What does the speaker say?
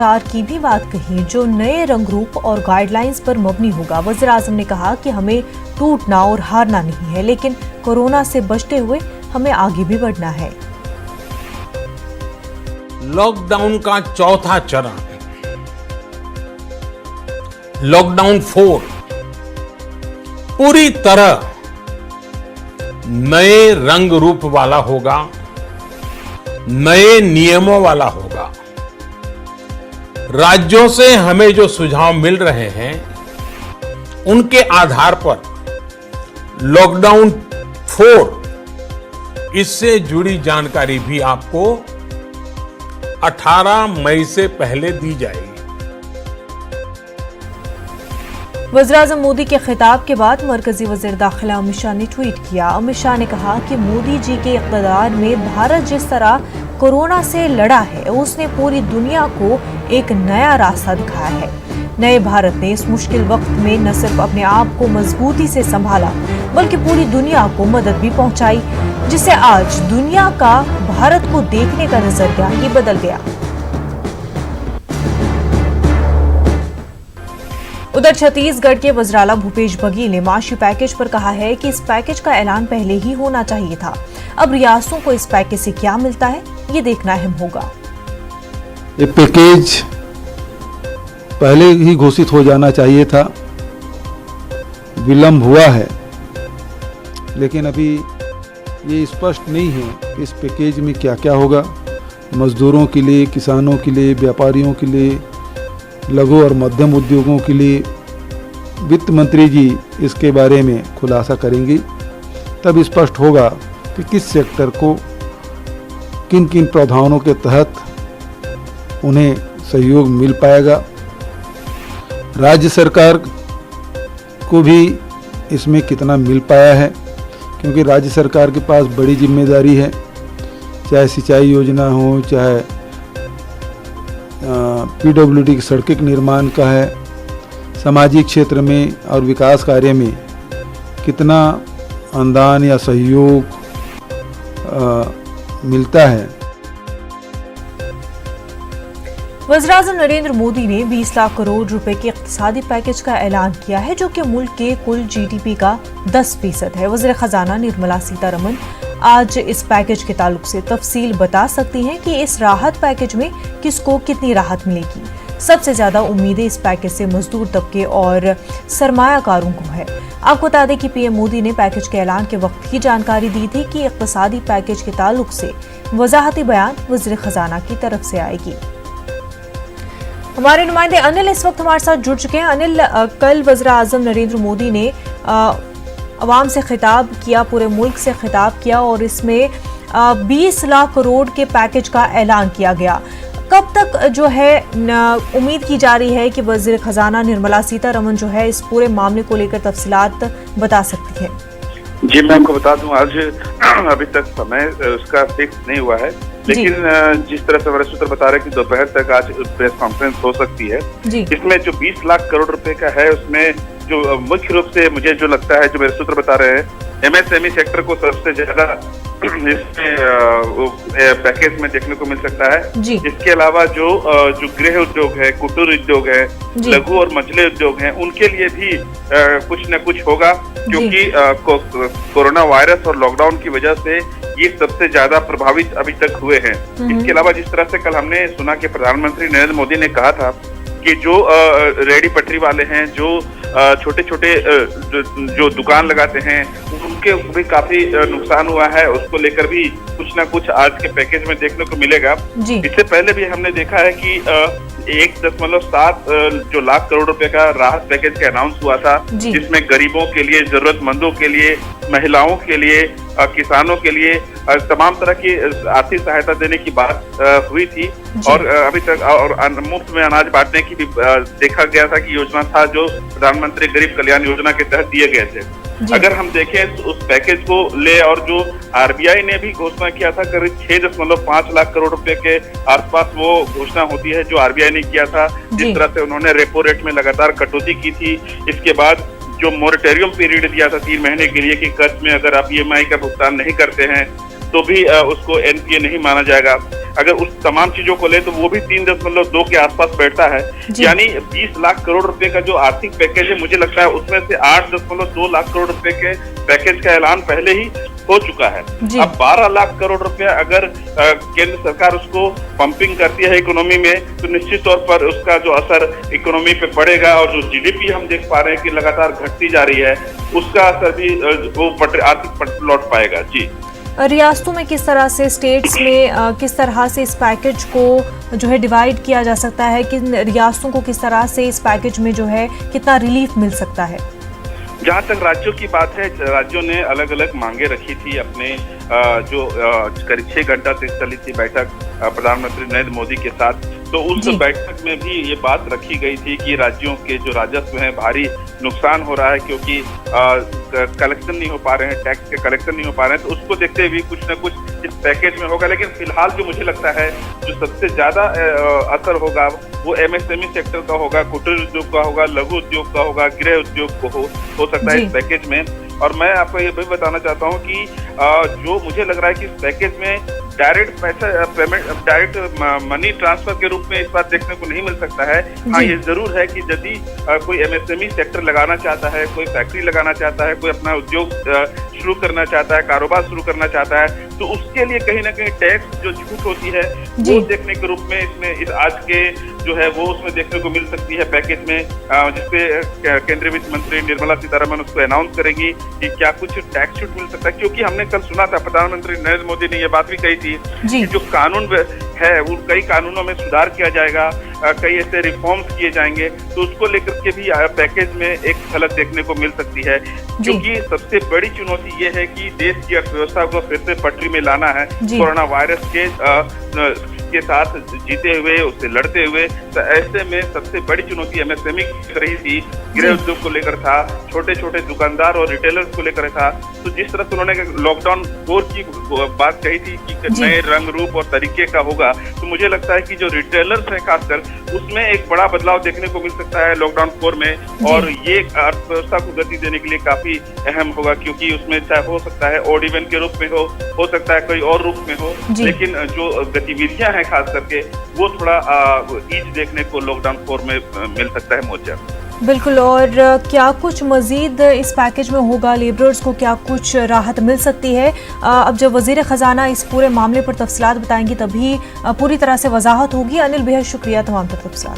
सरकार की भी बात कही जो नए रंग रूप और गाइडलाइंस पर मबनी होगा। वज़ीर आज़म ने कहा कि हमें टूटना और हारना नहीं है, लेकिन कोरोना से बचते हुए हमें आगे भी बढ़ना है। लॉकडाउन का चौथा चरण, लॉकडाउन 4, पूरी तरह नए रंग रूप वाला होगा, नए नियमों वाला होगा। राज्यों से हमें जो सुझाव मिल रहे हैं उनके आधार पर लॉकडाउन 4 इससे जुड़ी जानकारी भी आपको 18 मई से पहले दी जाएगी। वज़ीर आज़म मोदी के खिताब के बाद मरकजी वज़ीर दाखिला अमित शाह ने ट्वीट किया। अमित शाह ने कहा कि मोदी जी के इक़्तिदार में भारत जिस तरह कोरोना से लड़ा है, उसने पूरी दुनिया को एक नया रास्ता दिखाया है। नए भारत ने इस मुश्किल वक्त में न सिर्फ अपने आप को मजबूती से संभाला, बल्कि पूरी दुनिया को मदद भी पहुंचाई, जिससे आज दुनिया का भारत को देखने का नजरिया ही बदल गया। उधर छत्तीसगढ़ के वज़राला भूपेश बघेल ने माशी पैकेज पर कहा है कि इस पैकेज का ऐलान पहले ही होना चाहिए था। अब रियासतों को इस पैकेज से क्या मिलता है, ये देखना अहम होगा। ये पैकेज पहले ही घोषित हो जाना चाहिए था, विलंब हुआ है, लेकिन अभी ये स्पष्ट नहीं है कि इस पैकेज में क्या क्या होगा। मजदूरों के लिए, किसानों के लिए, व्यापारियों के लिए, लघु और मध्यम उद्योगों के लिए वित्त मंत्री जी इसके बारे में खुलासा करेंगी। तब स्पष्ट होगा कि किस सेक्टर को किन किन प्रावधानों के तहत उन्हें सहयोग मिल पाएगा। राज्य सरकार को भी इसमें कितना मिल पाया है, क्योंकि राज्य सरकार के पास बड़ी जिम्मेदारी है, चाहे सिंचाई योजना हो, चाहे पीडब्ल्यूडी की सड़कों के निर्माण का है, सामाजिक क्षेत्र में और विकास कार्य में कितना अनुदान या सहयोग मिलता है। वज़ीर आज़म नरेंद्र मोदी ने 20 लाख करोड़ रुपए के इक़्तिसादी पैकेज का ऐलान किया है, जो कि मुल्क के कुल जीडीपी का 10% है। वज़ीर खजाना निर्मला सीतारमण आज इस पैकेज के ताल्लुक से तफसील बता सकती हैं कि इस राहत पैकेज में किसको कितनी राहत मिलेगी। सबसे ज्यादा उम्मीदें इस पैकेज से मजदूर तबके और सरमायाकारों को है। आपको बता दें कि पीएम मोदी ने पैकेज के ऐलान के वक्त ही जानकारी दी थी कि इक़्तिसादी पैकेज के ताल्लुक से वजाहती बयान वज़ीर खजाना की तरफ से आएगी। हमारे नुमाइंदे अनिल इस वक्त हमारे साथ जुड़ चुके हैं। अनिल, कल वज़ीर आज़म नरेंद्र मोदी ने अवाम से खिताब किया, पूरे मुल्क से खिताब किया और इसमें 20 लाख करोड़ के पैकेज का ऐलान किया गया। कब तक जो है उम्मीद की जा रही है कि वज़ीर खजाना निर्मला सीतारमण जो है इस पूरे मामले को लेकर तफसीलात बता सकती है? जी, मैं आपको बता दूं, आज अभी तक समय उसका फिक्स नहीं हुआ है, लेकिन जिस तरह से हमारे सूत्र बता रहे हैं कि दोपहर तक आज प्रेस कॉन्फ्रेंस हो सकती है। इसमें जो 20 लाख करोड़ रुपए का है, उसमें जो मुख्य रूप से मुझे जो लगता है, जो मेरे सूत्र बता रहे हैं, एमएसएमई सेक्टर को सबसे ज्यादा इसमें पैकेज में देखने को मिल सकता है। इसके अलावा जो गृह उद्योग है, कुटीर उद्योग है, लघु और मझले उद्योग हैं, उनके लिए भी कुछ न कुछ होगा, क्योंकि कोरोना वायरस और लॉकडाउन की वजह से ये सबसे ज्यादा प्रभावित अभी तक हुए हैं। इसके अलावा जिस तरह से कल हमने सुना कि प्रधानमंत्री नरेंद्र मोदी ने कहा था कि जो रेहड़ी पटरी वाले हैं, जो छोटे छोटे जो दुकान लगाते हैं, उनके भी काफी नुकसान हुआ है, उसको लेकर भी कुछ ना कुछ आज के पैकेज में देखने को मिलेगा। इससे पहले भी हमने देखा है कि 1.7 जो लाख करोड़ रुपए का राहत पैकेज का अनाउंस हुआ था, जिसमें गरीबों के लिए, जरूरतमंदों के लिए, महिलाओं के लिए, किसानों के लिए तमाम तरह की आर्थिक सहायता देने की बात हुई थी। और अभी तक और मुफ्त में अनाज बांटने की भी देखा गया था कि योजना था, जो प्रधानमंत्री गरीब कल्याण योजना के तहत दिए गए थे। अगर हम देखें तो उस पैकेज को ले, और जो आरबीआई ने भी घोषणा किया था, करीब 6.5 लाख करोड़ रुपए के आसपास वो घोषणा होती है जो आरबीआई ने किया था। जिस तरह से उन्होंने रेपो रेट में लगातार कटौती की थी, इसके बाद जो मोरेटोरियम पीरियड दिया था 3 महीने के लिए कि कर्ज में अगर आप ईएमआई का भुगतान नहीं करते हैं तो भी उसको एनपीए नहीं माना जाएगा। अगर उस तमाम चीजों को ले तो वो भी 3.2 के आसपास बैठता है। यानी 20 लाख करोड़ रुपए का जो आर्थिक पैकेज है, मुझे लगता है उसमें से 8.2 लाख करोड़ रुपए के पैकेज का ऐलान पहले ही हो चुका है। अब 12 लाख करोड़ रुपया अगर केंद्र सरकार उसको पंपिंग करती है इकोनॉमी में, तो निश्चित तौर पर उसका जो असर इकोनॉमी पे पड़ेगा और जो जीडीपी हम देख पा रहे हैं कि लगातार घटती जा रही है, उसका असर भी वो आर्थिक पटरी लौट पाएगा। जी, रियासतों में किस तरह से, स्टेट्स में किस तरह से इस पैकेज को जो है डिवाइड किया जा सकता है, किन रियासतों को किस तरह से इस पैकेज में जो है कितना रिलीफ मिल सकता है? जहाँ तक राज्यों की बात है, राज्यों ने अलग अलग मांगे रखी थी अपने जो करीब 6 घंटा से चली थी बैठक प्रधानमंत्री नरेंद्र मोदी के साथ। तो उस बैठक में भी ये बात रखी गई थी कि राज्यों के जो राजस्व हैं भारी नुकसान हो रहा है, क्योंकि कलेक्शन नहीं हो पा रहे हैं, टैक्स के कलेक्शन नहीं हो पा रहे हैं, तो उसको देखते हुए कुछ न कुछ इस पैकेज में होगा। लेकिन फिलहाल जो मुझे लगता है जो सबसे ज्यादा असर होगा वो एमएसएमई सेक्टर का होगा, कुटीर उद्योग का होगा, लघु उद्योग का होगा, गृह उद्योग को हो सकता है इस पैकेज में। और मैं आपको ये भी बताना चाहता हूँ कि जो मुझे लग रहा है कि इस पैकेज में डायरेक्ट पैसा पेमेंट, डायरेक्ट मनी ट्रांसफर के रूप में इस बार देखने को नहीं मिल सकता है। हाँ, ये जरूर है कि यदि कोई एमएसएमई सेक्टर लगाना चाहता है, कोई फैक्ट्री लगाना चाहता है, कोई अपना उद्योग शुरू करना चाहता है, कारोबार शुरू करना चाहता है, तो उसके लिए कहीं ना कहीं टैक्स जो छूट होती है वो देखने के रूप में इसमें इस आज के जो है वो उसमें देखने को मिल सकती है पैकेज में, जिसपे केंद्रीय वित्त मंत्री निर्मला सीतारमण उसको अनाउंस करेगी कि क्या कुछ टैक्स छूट मिल सकता है। क्योंकि हमने कल सुना था प्रधानमंत्री नरेंद्र मोदी ने ये बात भी कही थी कि जो कानून है वो कई कानूनों में सुधार किया जाएगा, कई ऐसे रिफॉर्म्स किए जाएंगे, तो उसको लेकर के भी पैकेज में एक झलक देखने को मिल सकती है। क्योंकि सबसे बड़ी चुनौती ये है कि देश की अर्थव्यवस्था को फिर से पटरी में लाना है कोरोना वायरस के साथ जीते हुए, उससे लड़ते हुए। तो ऐसे में सबसे बड़ी चुनौती एमएसएमई की रही थी, गृह उद्योग को लेकर था, छोटे छोटे दुकानदार और रिटेलर्स को लेकर था। तो जिस तरह से उन्होंने लॉकडाउन 4 की बात कही थी कि नए रंग रूप और तरीके का होगा, तो मुझे लगता है कि जो रिटेलर्स हैं खासकर, उसमें एक बड़ा बदलाव देखने को मिल सकता है लॉकडाउन 4 में, और ये अर्थव्यवस्था को गति देने के लिए काफी अहम होगा। क्योंकि उसमें चाहे हो सकता है ऑड इवन के रूप में हो सकता है कोई और रूप में हो, लेकिन जो गतिविधियां हैं खास करके वो थोड़ा ईज देखने को लॉकडाउन 4 में मिल सकता है। मोर्चा बिल्कुल। और क्या कुछ मजीद इस पैकेज में होगा, लेबरर्स को क्या कुछ राहत मिल सकती है? अब जब वजीर खजाना इस पूरे मामले पर तफसीलात बताएंगी तभी पूरी तरह से वजाहत होगी। अनिल, बेहद शुक्रिया तमाम तफसीलात।